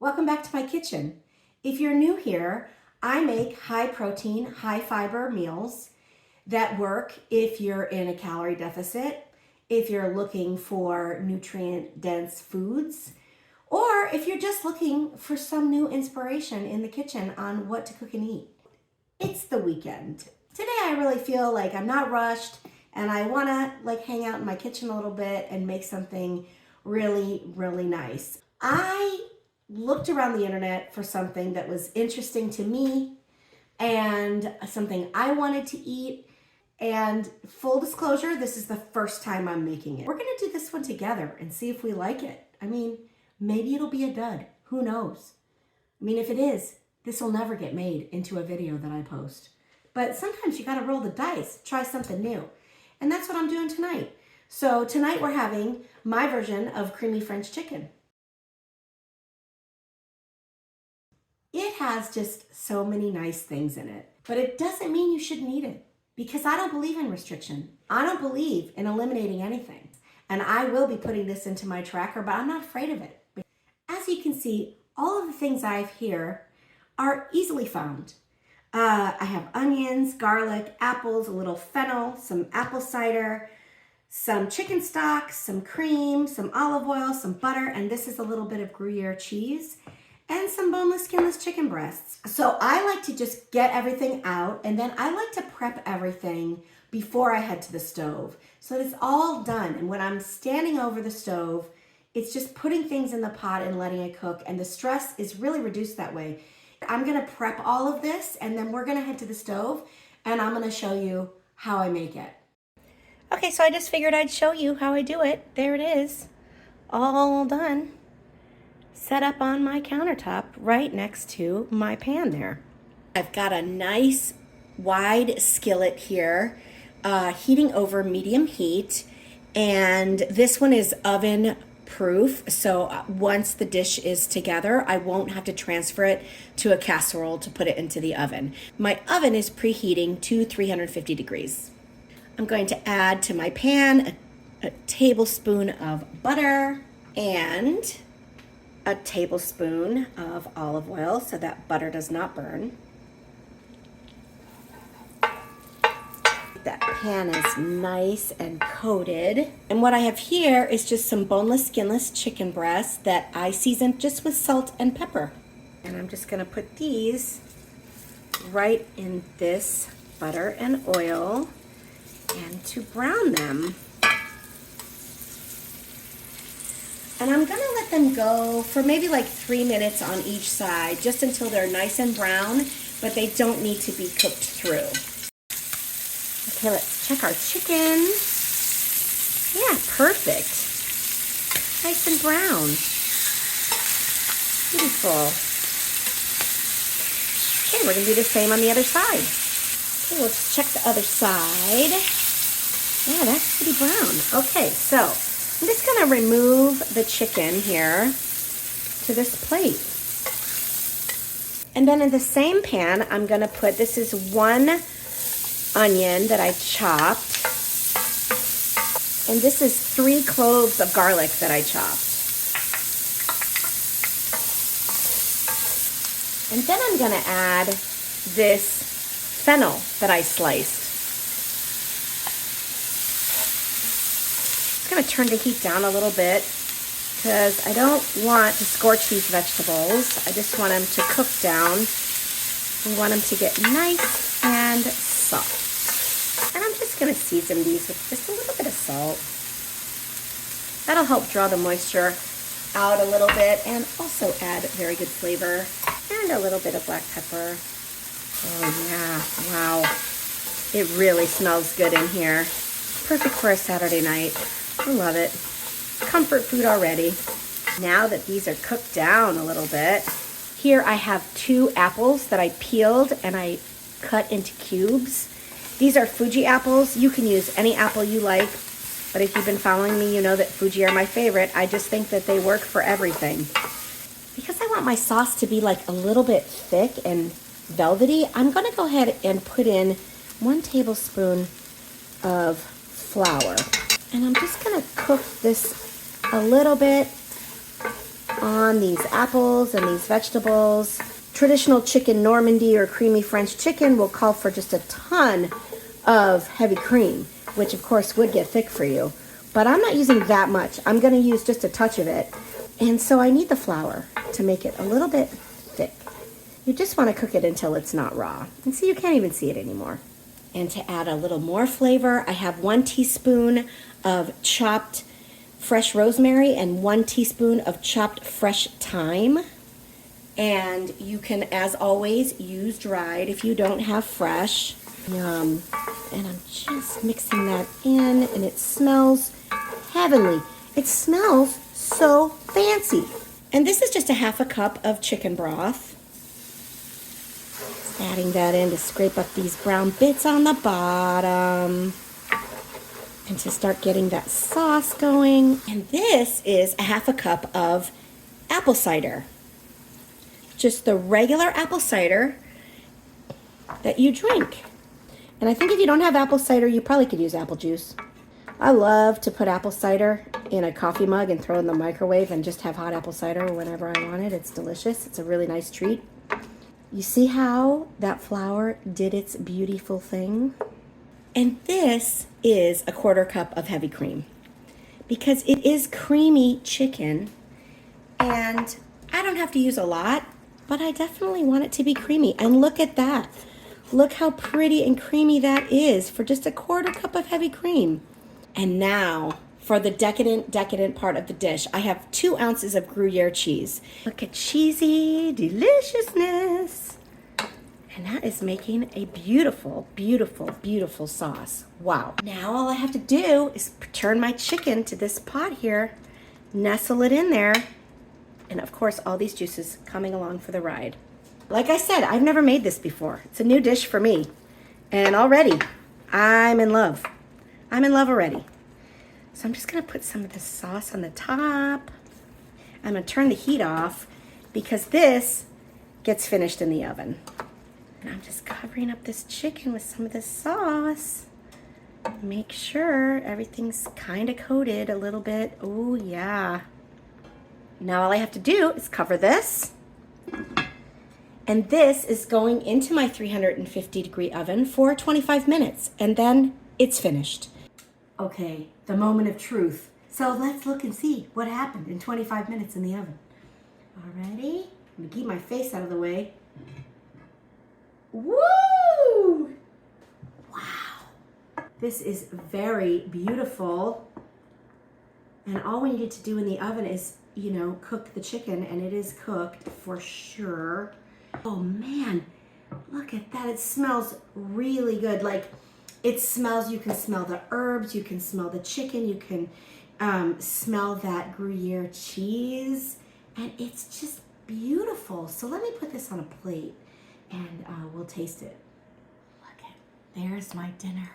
Welcome back to my kitchen. If you're new here, I make high protein, high fiber meals that work if you're in a calorie deficit, if you're looking for nutrient dense foods, or if you're just looking for some new inspiration in the kitchen on what to cook and eat. It's the weekend. Today I really feel like I'm not rushed and I want to hang out in my kitchen a little bit and make something really, really nice. I looked around the internet for something that was interesting to me and something I wanted to eat. And full disclosure, this is the first time I'm making it. We're gonna do this one together and see if we like it. I mean, maybe it'll be a dud. Who knows? I mean, if it is, this will never get made into a video that I post. But sometimes you gotta roll the dice, try something new. And that's what I'm doing tonight. So tonight we're having my version of creamy French chicken. It has just so many nice things in it, but it doesn't mean you shouldn't eat it because I don't believe in restriction. I don't believe in eliminating anything. And I will be putting this into my tracker, but I'm not afraid of it. As you can see, all of the things I have here are easily found. I have onions, garlic, apples, a little fennel, some apple cider, some chicken stock, some cream, some olive oil, some butter, and this is a little bit of Gruyere cheese, and some boneless, skinless chicken breasts. So I like to just get everything out, and then I like to prep everything before I head to the stove. So it's all done, and when I'm standing over the stove, it's just putting things in the pot and letting it cook, and the stress is really reduced that way. I'm gonna prep all of this, and then we're gonna head to the stove, and I'm gonna show you how I make it. Okay, so I just figured I'd show you how I do it. There it is, all done. Set up on my countertop right next to my pan there. I've got a nice wide skillet here, heating over medium heat, and this one is oven proof, so once the dish is together, I won't have to transfer it to a casserole to put it into the oven. My oven is preheating to 350 degrees. I'm going to add to my pan a tablespoon of butter and a tablespoon of olive oil so that butter does not burn. That pan is nice and coated. And what I have here is just some boneless, skinless chicken breasts that I seasoned just with salt and pepper. And I'm just gonna put these right in this butter and oil and to brown them. And I'm gonna let them go for maybe 3 minutes on each side, just until they're nice and brown, but they don't need to be cooked through. Okay, let's check our chicken. Yeah, perfect. Nice and brown. Beautiful. Okay, we're gonna do the same on the other side. Okay, let's check the other side. Yeah, that's pretty brown. Okay, so I'm just gonna remove the chicken here to this plate. And then in the same pan, I'm gonna put, this is 1 onion that I chopped. And this is 3 cloves of garlic that I chopped. And then I'm gonna add this fennel that I sliced. I'm going to turn the heat down a little bit because I don't want to scorch these vegetables. I just want them to cook down. We want them to get nice and soft. And I'm just going to season these with just a little bit of salt. That'll help draw the moisture out a little bit and also add very good flavor. And a little bit of black pepper. Oh yeah, wow. It really smells good in here. Perfect for a Saturday night. I love it. Comfort food already. Now that these are cooked down a little bit, here I have 2 apples that I peeled and I cut into cubes. These are Fuji apples. You can use any apple you like, but if you've been following me, you know that Fuji are my favorite. I just think that they work for everything. Because I want my sauce to be a little bit thick and velvety, I'm gonna go ahead and put in 1 tablespoon of flour. And I'm just gonna cook this a little bit on these apples and these vegetables. Traditional chicken Normandy or creamy French chicken will call for just a ton of heavy cream, which of course would get thick for you. But I'm not using that much. I'm gonna use just a touch of it. And so I need the flour to make it a little bit thick. You just wanna cook it until it's not raw. And see, you can't even see it anymore. And to add a little more flavor, I have 1 teaspoon of chopped fresh rosemary and 1 teaspoon of chopped fresh thyme. And you can, as always, use dried if you don't have fresh. Yum. And I'm just mixing that in, and it smells heavenly. It smells so fancy. And this is just a 1/2 cup of chicken broth. Just adding that in to scrape up these brown bits on the bottom. And to start getting that sauce going. And this is a 1/2 cup of apple cider. Just the regular apple cider that you drink. And I think if you don't have apple cider, you probably could use apple juice. I love to put apple cider in a coffee mug and throw it in the microwave and just have hot apple cider whenever I want it. It's delicious. It's a really nice treat. You see how that flour did its beautiful thing? And this is a 1/4 cup of heavy cream because it is creamy chicken and I don't have to use a lot, but I definitely want it to be creamy. And look at that. Look how pretty and creamy that is for just a 1/4 cup of heavy cream. And now for the decadent part of the dish, I have 2 ounces of Gruyere cheese. Look at cheesy deliciousness. And that is making a beautiful, beautiful, beautiful sauce. Wow. Now all I have to do is turn my chicken to this pot here, nestle it in there, and of course all these juices coming along for the ride. Like I said, I've never made this before. It's a new dish for me. And already, I'm in love. I'm in love already. So I'm just gonna put some of this sauce on the top. I'm gonna turn the heat off because this gets finished in the oven. And I'm just covering up this chicken with some of this sauce. Make sure everything's kind of coated a little bit. Oh yeah. Now all I have to do is cover this. And this is going into my 350-degree oven for 25 minutes. And then it's finished. Okay, the moment of truth. So let's look and see what happened in 25 minutes in the oven. Alrighty, I'm gonna keep my face out of the way. Woo! Wow. This is very beautiful. And all we need to do in the oven is, you know, cook the chicken, and it is cooked for sure. Oh man, look at that. It smells really good. Like it smells, you can smell the herbs, you can smell the chicken, you can smell that Gruyere cheese, and it's just beautiful. So let me put this on a plate and we'll taste it. Look at, there's my dinner.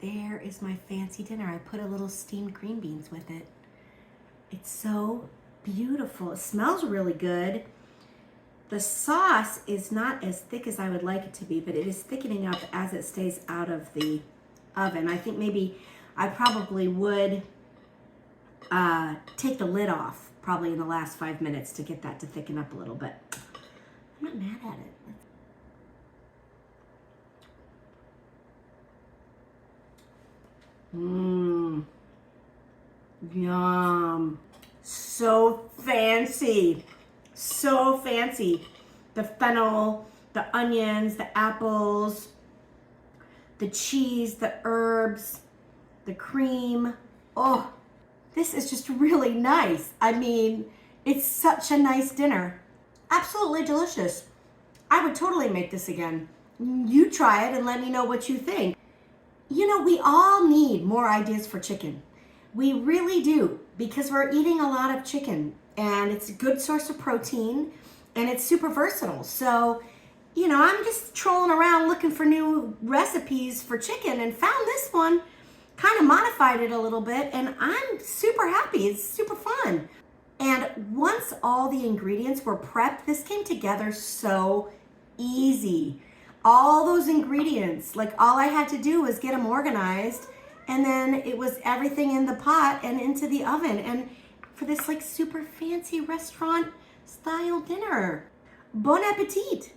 There is my fancy dinner. I put a little steamed green beans with it. It's so beautiful. It smells really good. The sauce is not as thick as I would like it to be, but it is thickening up as it stays out of the oven. I think maybe I probably would take the lid off probably in the last 5 minutes to get that to thicken up a little bit. I'm not mad at it. Mmm. Yum. So fancy. So fancy. The fennel, the onions, the apples, the cheese, the herbs, the cream. Oh, this is just really nice. I mean, it's such a nice dinner. Absolutely delicious. I would totally make this again. You try it and let me know what you think. You know, we all need more ideas for chicken. We really do, because we're eating a lot of chicken and it's a good source of protein and it's super versatile. So, you know, I'm just trolling around looking for new recipes for chicken and found this one, kind of modified it a little bit, and I'm super happy. It's super fun. And once all the ingredients were prepped, this came together so easy. All those ingredients, like all I had to do was get them organized, and then it was everything in the pot and into the oven. And for this like super fancy restaurant style dinner. Bon appetit!